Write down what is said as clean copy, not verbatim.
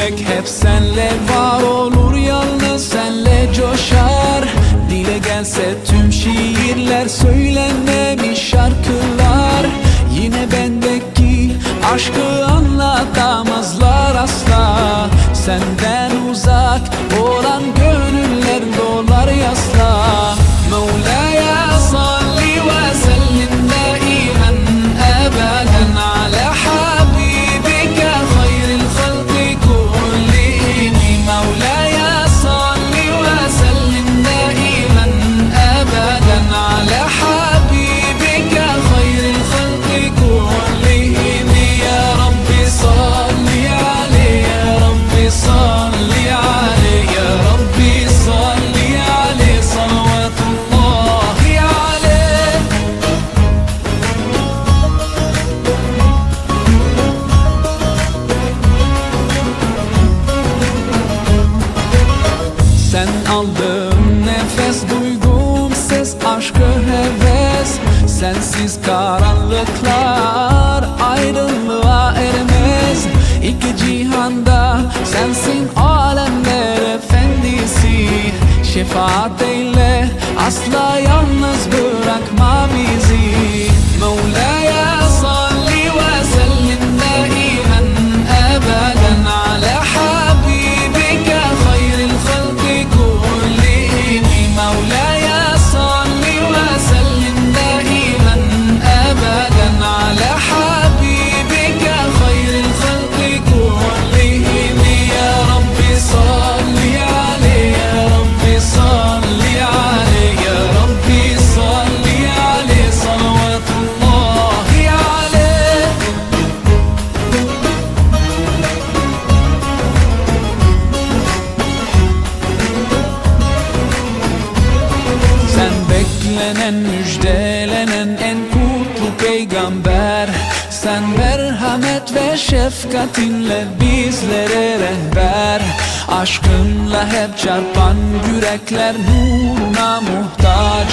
yürek hep senle var olur, yalnız senle coşar. Dile gelse tüm şiirler, söylenmemiş şarkılar. Yine bendeki aşkı anlatamazlar asla. Senden uzak olan gönüller dolar yasla. Mevlaya salli ve sellim daimen ebeden ala habibike hayril halki kullihim. Mevlaya salli ve sellim daimen ebeden ala habibike hayril halki kullihim. Ya Rabbi salli aleyhi, ya Rabbi salli aleyhi, ya Rabbi salli aleyhi, salawatullahi aleyhi. Sen aldığım nefes, duyduğum ses, aşkı heves. Sensiz karanlıklar aydınlığa ermez. İki cihanda sensin alemler efendisi. Şefaat eyle, asla yalnız bırakma bizi. Mevlaya salli ve sellim daimen ebeden ala habibike hayril halki kullihim. Mevlaya salli ve sellim daimen ebeden ala habibike hayril halki kullihim. Ya Rabbi salli aleyhi, ya Rabbi salli aleyhi, ya Rabbi salli aleyhi, salawatullahi aleyhi. Sen beklenen, müjdelenen en kutlu peygamber. Sen merhamet ve şefkatinle bizlere rehber. Aşkınla hep çarpan yürekler nuruna muhtaç.